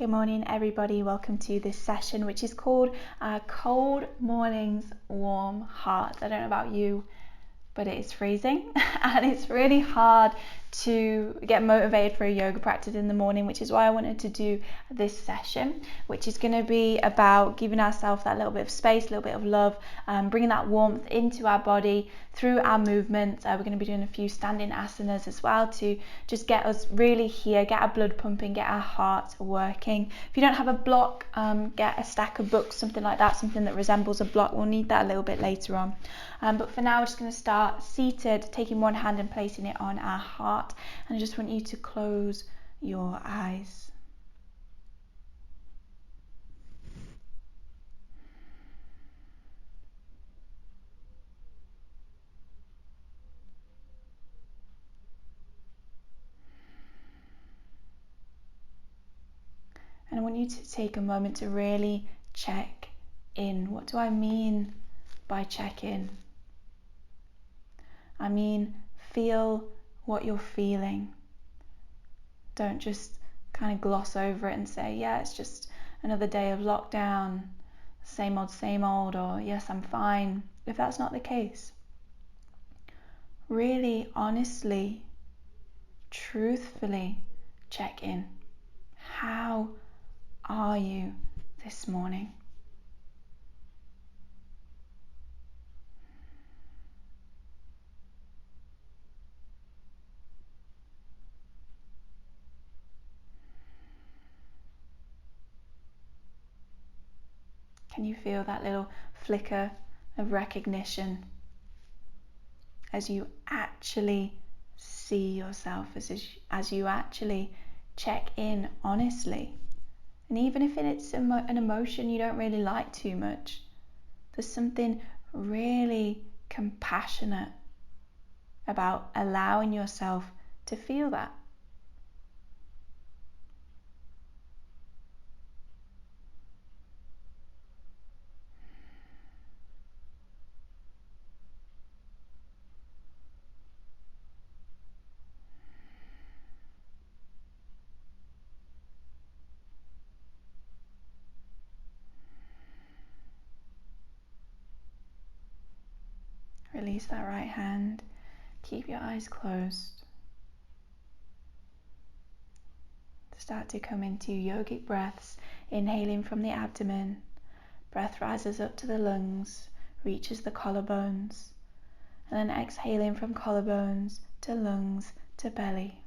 Good morning, everybody. Welcome to this session, which is called Cold Mornings, Warm Hearts. I don't know about you, but it is freezing and it's really hard to get motivated for a yoga practice in the morning, which is why I wanted to do this session, which is going to be about giving ourselves that little bit of space, a little bit of love, bringing that warmth into our body through our movements. We're going to be doing a few standing asanas as well to just get us really here, get our blood pumping, get our heart working. If you don't have a block, get a stack of books, something like that, something that resembles a block. We'll need that a little bit later on. But for now, we're just going to start seated, taking one hand and placing it on our heart. And I just want you to close your eyes. And I want you to take a moment to really check in. What do I mean by check in? I mean, feel what you're feeling. Don't just kind of gloss over it and say, yeah, it's just another day of lockdown, same old, or yes, I'm fine, if that's not the case. Really, honestly, truthfully check in. How are you this morning? Can you feel that little flicker of recognition as you actually see yourself, as you actually check in honestly? And even if it's an emotion you don't really like too much, there's something really compassionate about allowing yourself to feel that. Release that right hand. Keep your eyes closed. Start to come into yogic breaths, inhaling from the abdomen. Breath rises up to the lungs, reaches the collarbones, and then exhaling from collarbones to lungs to belly.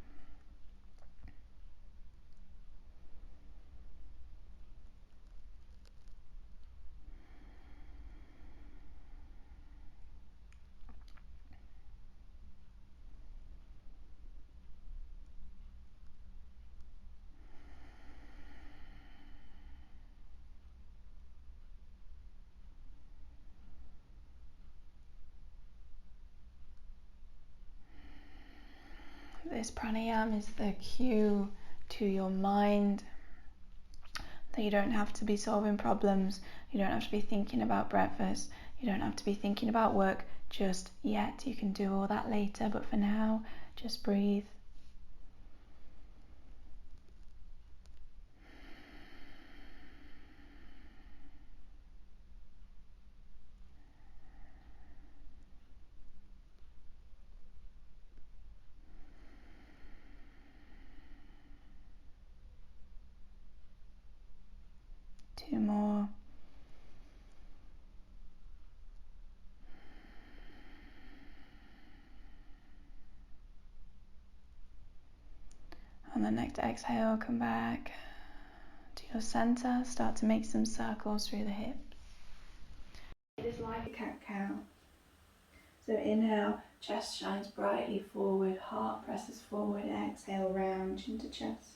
This pranayama is the cue to your mind that you don't have to be solving problems, you don't have to be thinking about breakfast, you don't have to be thinking about work just yet. You can do all that later, but for now, just breathe. Two more. On the next exhale, come back to your center. Start to make some circles through the hips. It is like a cat-cow. So inhale, chest shines brightly forward, heart presses forward, exhale, round chin to chest.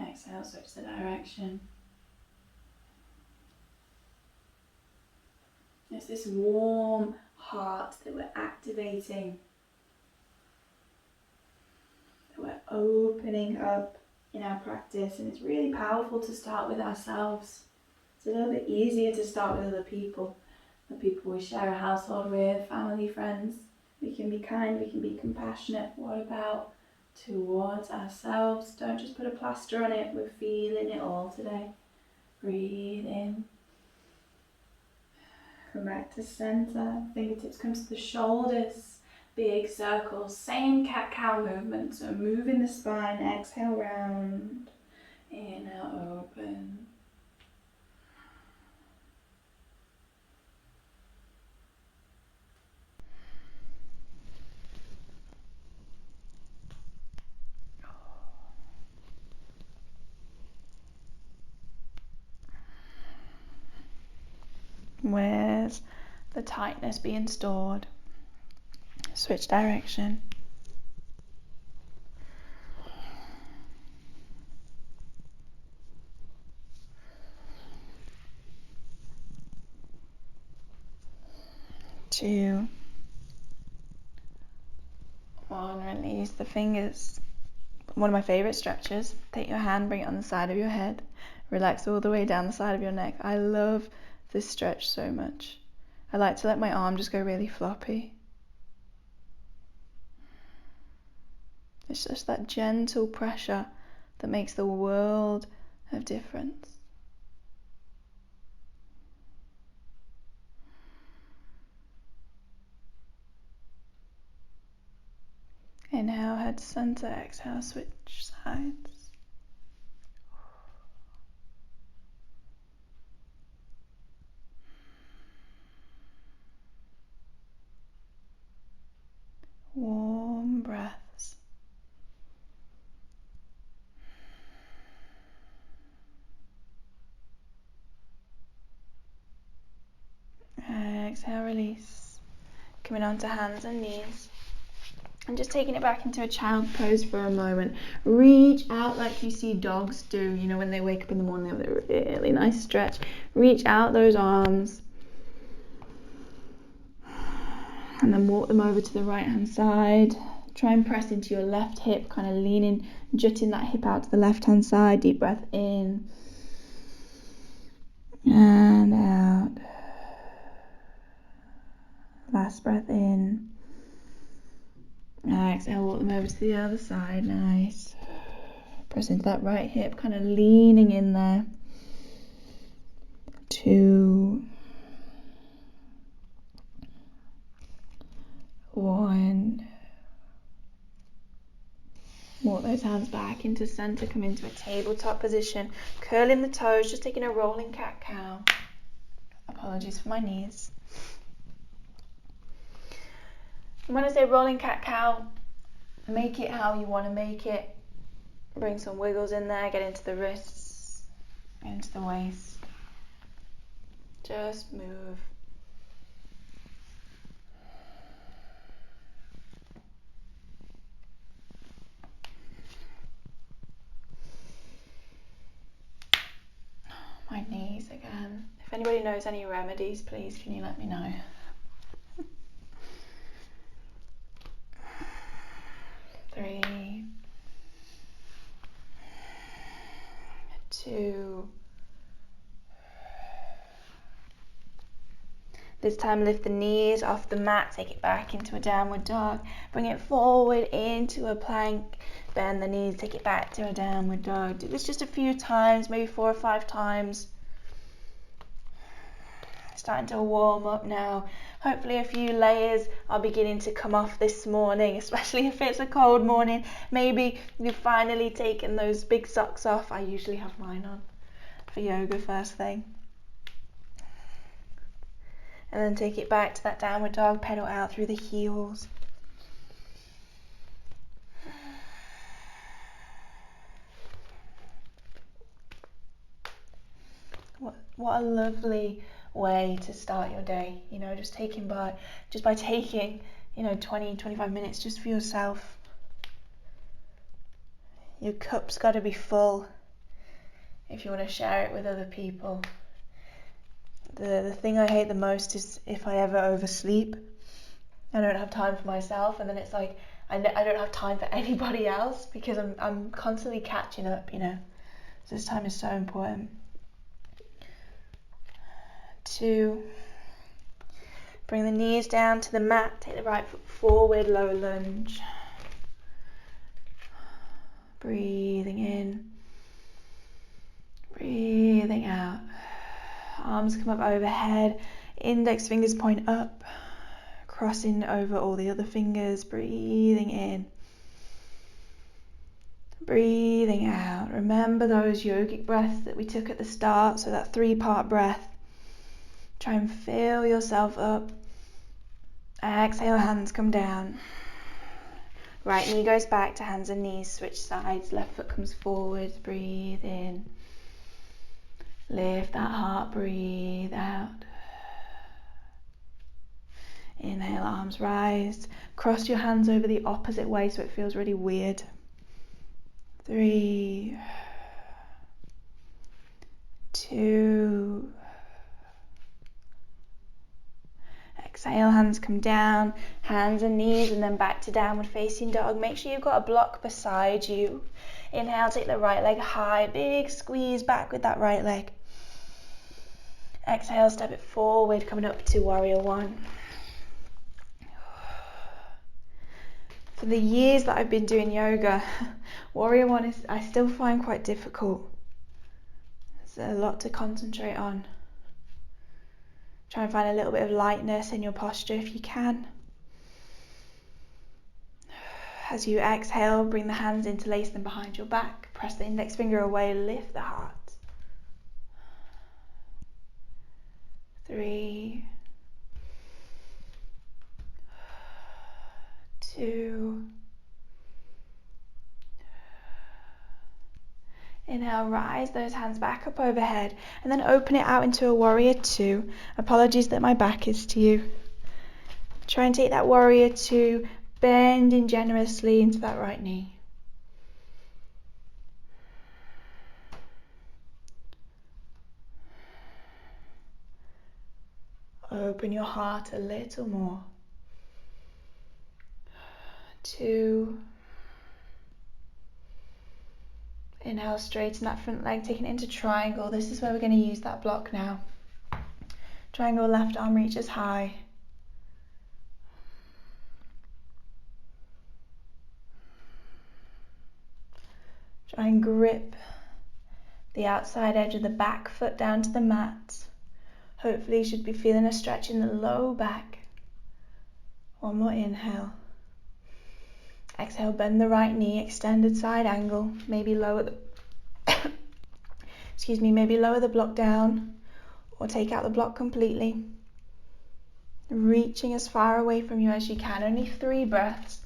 Exhale, switch the direction. It's this warm heart that we're activating, that we're opening up in our practice, and it's really powerful to start with ourselves. It's a little bit easier to start with other people, the people we share a household with, family, friends. We can be kind, we can be compassionate. What about towards ourselves? Don't just put a plaster on it, we're feeling it all today. Breathe in. Come back to center. Fingertips come to the shoulders. Big circles. Same cat-cow movement. So moving the spine. Exhale round. Inhale open. Where's the tightness being stored? Switch direction. Two. One, release the fingers. One of my favorite stretches. Take your hand, bring it on the side of your head. Relax all the way down the side of your neck. I love this stretch so much. I like to let my arm just go really floppy. It's just that gentle pressure that makes the world of difference. Inhale, head to center. Exhale, switch sides. Warm breaths. Exhale, release. Coming onto hands and knees. And just taking it back into a child pose for a moment. Reach out like you see dogs do, you know, when they wake up in the morning, they have a really nice stretch. Reach out those arms. And then walk them over to the right hand side. Try and press into your left hip, kind of leaning, jutting that hip out to the left hand side. Deep breath in. And out. Last breath in. Exhale, walk them over to the other side. Nice. Press into that right hip, kind of leaning in there. 2, 1. Walk those hands back into center, come into a tabletop position. Curling the toes, just taking a rolling cat-cow. Apologies for my knees. And when I say rolling cat-cow, make it how you want to make it. Bring some wiggles in there, get into the wrists, get into the waist. Just move. My knees again. If anybody knows any remedies, please can you let me know? 3, 2. This time lift the knees off the mat, take it back into a downward dog. Bring it forward into a plank. Bend the knees, take it back to a downward dog. Do this just a few times, maybe 4 or 5 times. Starting to warm up now. Hopefully a few layers are beginning to come off this morning, especially if it's a cold morning. Maybe you've finally taken those big socks off. I usually have mine on for yoga first thing. And then take it back to that downward dog, pedal out through the heels. What a lovely way to start your day, you know, just by taking, you know, 20-25 minutes just for yourself. Your cup's got to be full if you want to share it with other people. The thing I hate the most is if I ever oversleep. I don't have time for myself, and then it's like I don't have time for anybody else because I'm constantly catching up, you know. So this time is so important. 2, bring the knees down to the mat, take the right foot forward, low lunge. Breathing in, breathing out. Arms come up overhead, index fingers point up, crossing over all the other fingers, breathing in, breathing out. Remember those yogic breaths that we took at the start, so that 3-part breath. Try and fill yourself up. Exhale, hands come down. Right knee goes back to hands and knees, switch sides, left foot comes forward, breathe in. Lift that heart, breathe out. Inhale, arms rise. Cross your hands over the opposite way so it feels really weird. 3, 2. Exhale, hands come down, hands and knees, and then back to downward facing dog. Make sure you've got a block beside you. Inhale, take the right leg high, big squeeze back with that right leg. Exhale, step it forward, coming up to warrior 1. For the years that I've been doing yoga, warrior 1 I still find quite difficult. There's a lot to concentrate on. Try and find a little bit of lightness in your posture if you can. As you exhale, bring the hands, interlace them behind your back. Press the index finger away, lift the heart. 3, 2. Inhale, rise those hands back up overhead and then open it out into a warrior 2. Apologies that my back is to you. Try and take that warrior 2, bending generously into that right knee. Open your heart a little more. 2. Inhale, straighten that front leg, taking it into triangle. This is where we're going to use that block now. Triangle, left arm reaches high. Try and grip the outside edge of the back foot down to the mat. Hopefully you should be feeling a stretch in the low back. One more inhale. Exhale, bend the right knee, extended side angle. Maybe lower the maybe lower the block down or take out the block completely. Reaching as far away from you as you can. Only 3 breaths.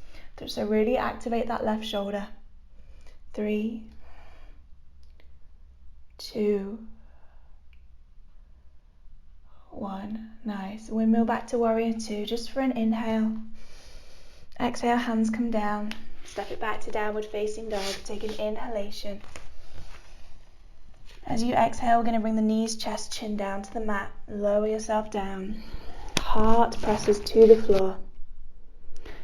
So really activate that left shoulder. 3, 2, 1. Nice. Windmill back to warrior 2 just for an inhale. Exhale, hands come down. Step it back to downward facing dog. Take an inhalation. As you exhale, we're going to bring the knees, chest, chin down to the mat. Lower yourself down. Heart presses to the floor.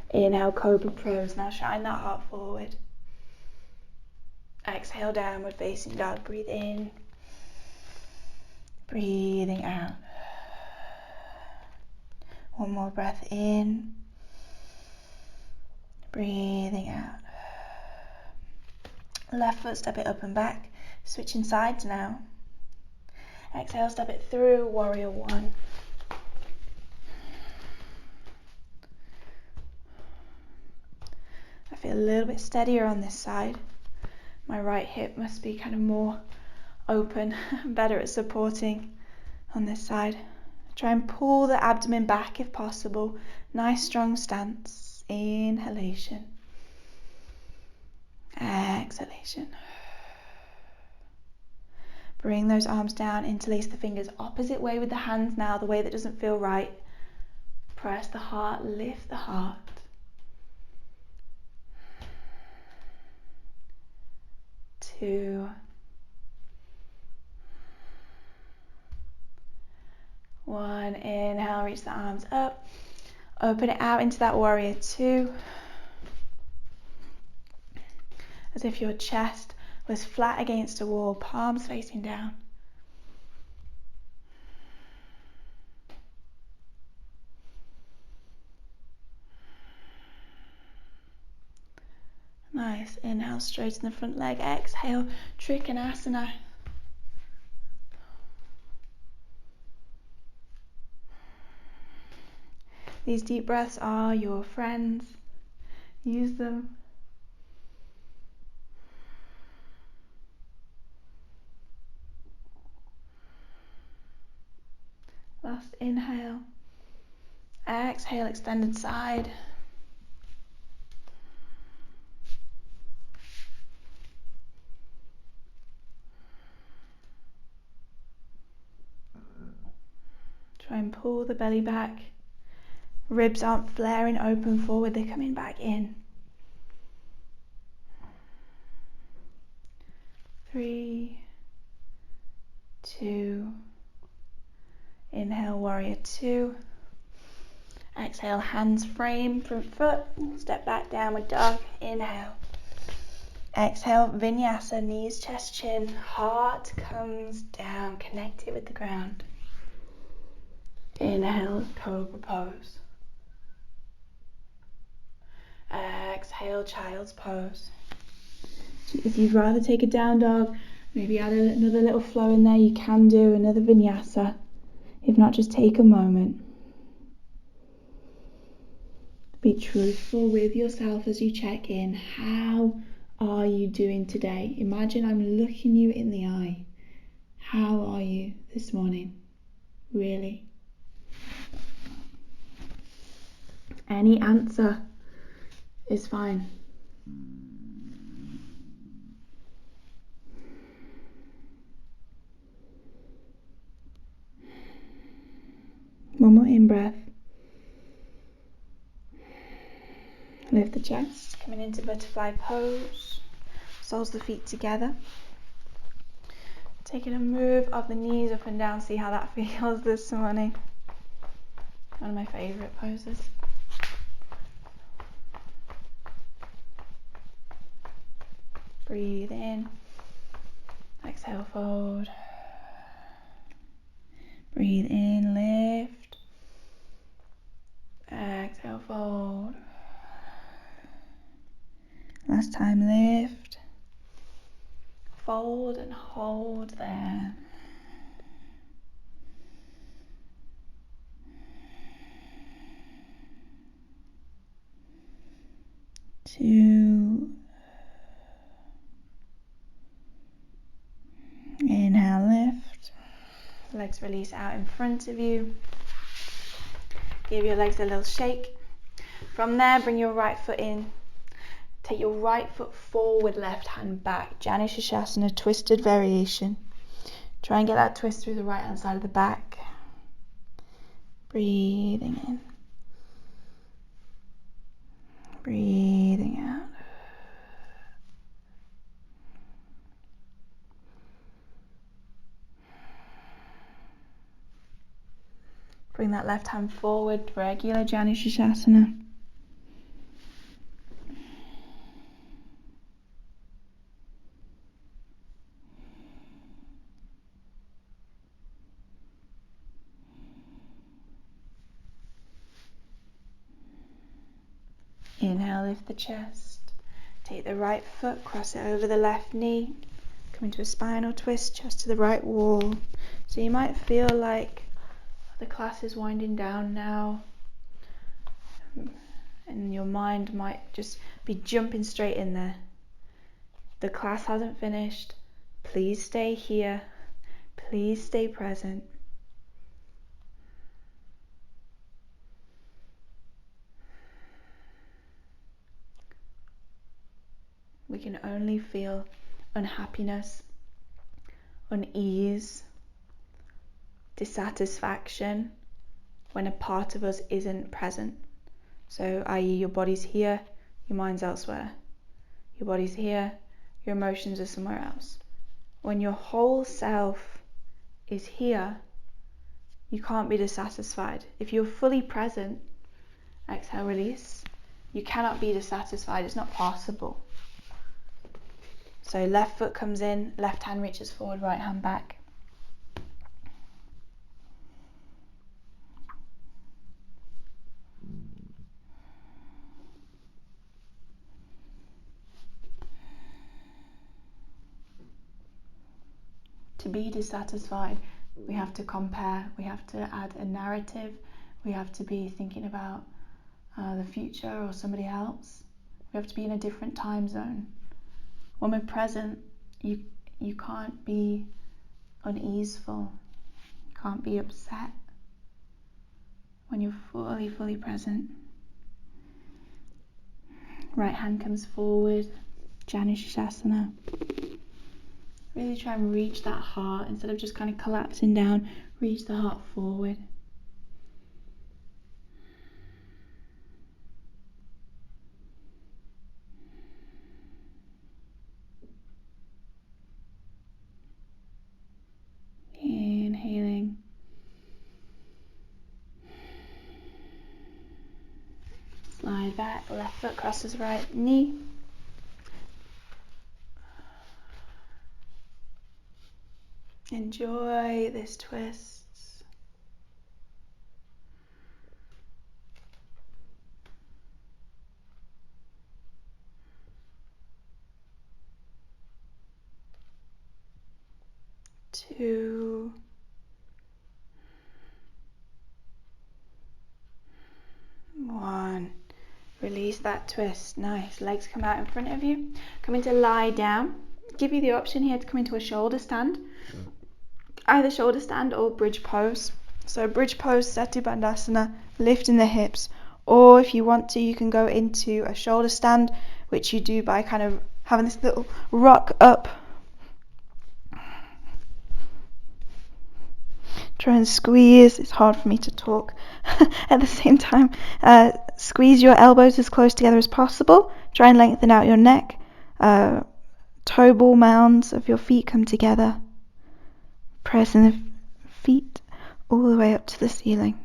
Inhale, cobra pose. Now shine that heart forward. Exhale, downward facing dog. Breathe in. Breathing out. One more breath in. Breathing out. Left foot, step it up and back. Switching sides now. Exhale, step it through, warrior 1. I feel a little bit steadier on this side. My right hip must be kind of more open, better at supporting on this side. Try and pull the abdomen back if possible. Nice strong stance. Inhalation. Exhalation. Bring those arms down, interlace the fingers opposite way with the hands now, the way that doesn't feel right. Press the heart, lift the heart. 2, 1. Inhale, reach the arms up. Open it out into that warrior two, as if your chest was flat against a wall, palms facing down. Nice. Inhale, straighten the front leg. Exhale, Trikonasana. These deep breaths are your friends. Use them. Last inhale. Exhale, extended side. Try and pull the belly back. Ribs aren't flaring open forward, they're coming back in. 3, 2, inhale, warrior two. Exhale, hands frame, front foot, step back, downward dog, inhale. Exhale, vinyasa, knees, chest, chin, heart comes down, connect it with the ground. Inhale, cobra pose. Exhale, child's pose. If you'd rather take a down dog, maybe add another little flow in there, you can do another vinyasa. If not, just take a moment. Be truthful with yourself as you check in. How are you doing today? Imagine I'm looking you in the eye. How are you this morning? Really? Any answer is fine. One more in-breath. Lift the chest, coming into butterfly pose. Soles of the feet together. Taking a move of the knees up and down, see how that feels this morning. One of my favourite poses. Breathe in. Exhale, fold. Breathe in, lift. Exhale, fold. Last time, lift. Fold and hold there. 2. Inhale, lift. Legs release out in front of you. Give your legs a little shake. From there, bring your right foot in. Take your right foot forward, left hand back. Janushasana, twisted variation. Try and get that twist through the right hand side of the back. Breathing in. Breathing out. Bring that left hand forward, regular Janushasana. Inhale, lift the chest. Take the right foot, cross it over the left knee. Come into a spinal twist, chest to the right wall. So you might feel like the class is winding down now. And your mind might just be jumping straight in there. The class hasn't finished. Please stay here. Please stay present. We can only feel unhappiness, unease, dissatisfaction when a part of us isn't present. So, i.e., your body's here, your mind's elsewhere. Your body's here, your emotions are somewhere else. When your whole self is here, you can't be dissatisfied. If you're fully present Exhale, release. You cannot be dissatisfied. It's not possible. So left foot comes in, left hand reaches forward, right hand back. To be dissatisfied, we have to compare, we have to add a narrative, we have to be thinking about the future or somebody else. We have to be in a different time zone. When we're present, you can't be uneaseful, you can't be upset when you're fully present. Right hand comes forward, Janusasana. Really try and reach that heart instead of just kind of collapsing down. Reach the heart forward. Inhaling. Slide back, left foot crosses right knee. Enjoy this twist. Two. One. Release that twist. Nice. Legs come out in front of you. Come into lie down. Give you the option here to come into a shoulder stand. Either shoulder stand or bridge pose. So bridge pose, Setu Bandhasana, lifting the hips. Or if you want to, you can go into a shoulder stand, which you do by kind of having this little rock up. Try and squeeze. It's hard for me to talk at the same time. Squeeze your elbows as close together as possible. Try and lengthen out your neck. Toe ball mounds of your feet come together. Pressing the feet all the way up to the ceiling.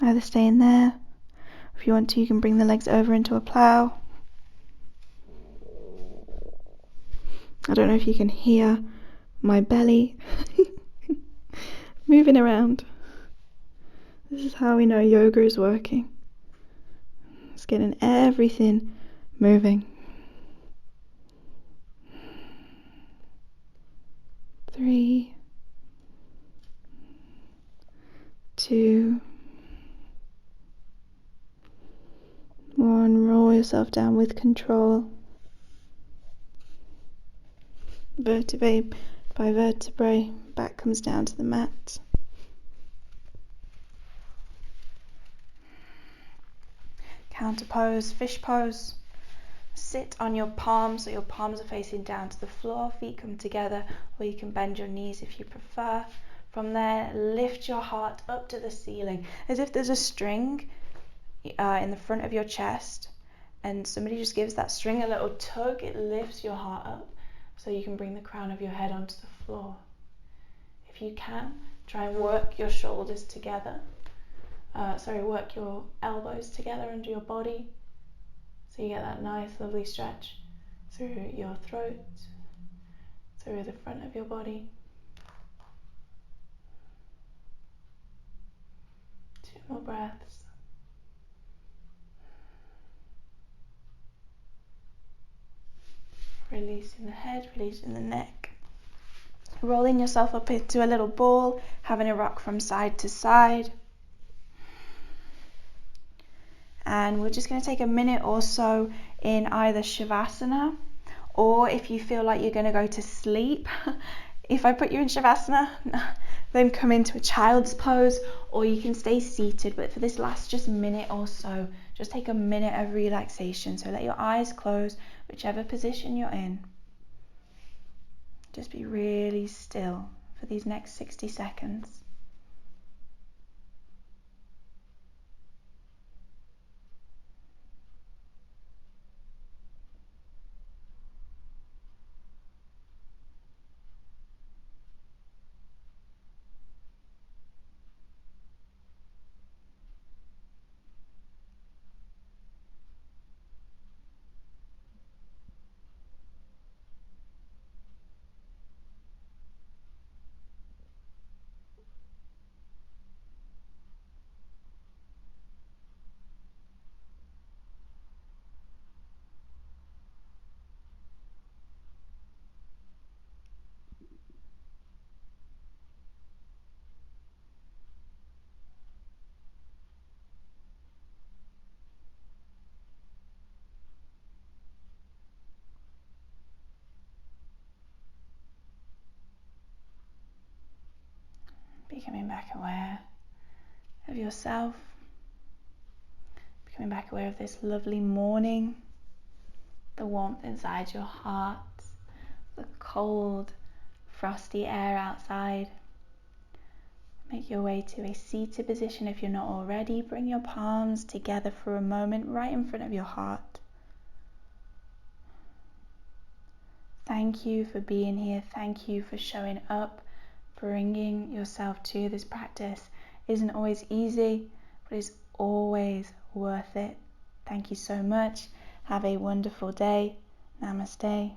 Either stay in there. If you want to, you can bring the legs over into a plow. I don't know if you can hear my belly moving around. This is how we know yoga is working. It's getting everything moving. 3, 2, 1. Roll yourself down with control. Vertebrae by vertebrae, back comes down to the mat. Counter pose, fish pose. Sit on your palms, so your palms are facing down to the floor, feet come together, or you can bend your knees if you prefer. From there, lift your heart up to the ceiling, as if there's a string in the front of your chest, and somebody just gives that string a little tug. It lifts your heart up, so you can bring the crown of your head onto the floor. If you can, try and work your shoulders together. Work your elbows together under your body, so you get that nice, lovely stretch through your throat, through the front of your body. 2 more breaths. Releasing the head, releasing the neck. Rolling yourself up into a little ball, having a rock from side to side. And we're just going to take a minute or so in either Shavasana, or if you feel like you're going to go to sleep, if I put you in Shavasana, then come into a child's pose, or you can stay seated. But for this last just minute or so, just take a minute of relaxation. So let your eyes close, whichever position you're in. Just be really still for these next 60 seconds. Becoming back aware of yourself, becoming back aware of this lovely morning, the warmth inside your heart, the cold, frosty air outside. Make your way to a seated position if you're not already. Bring your palms together for a moment right in front of your heart. Thank you for being here. Thank you for showing up. Bringing yourself to this practice isn't always easy, but it's always worth it. Thank you so much. Have a wonderful day. Namaste.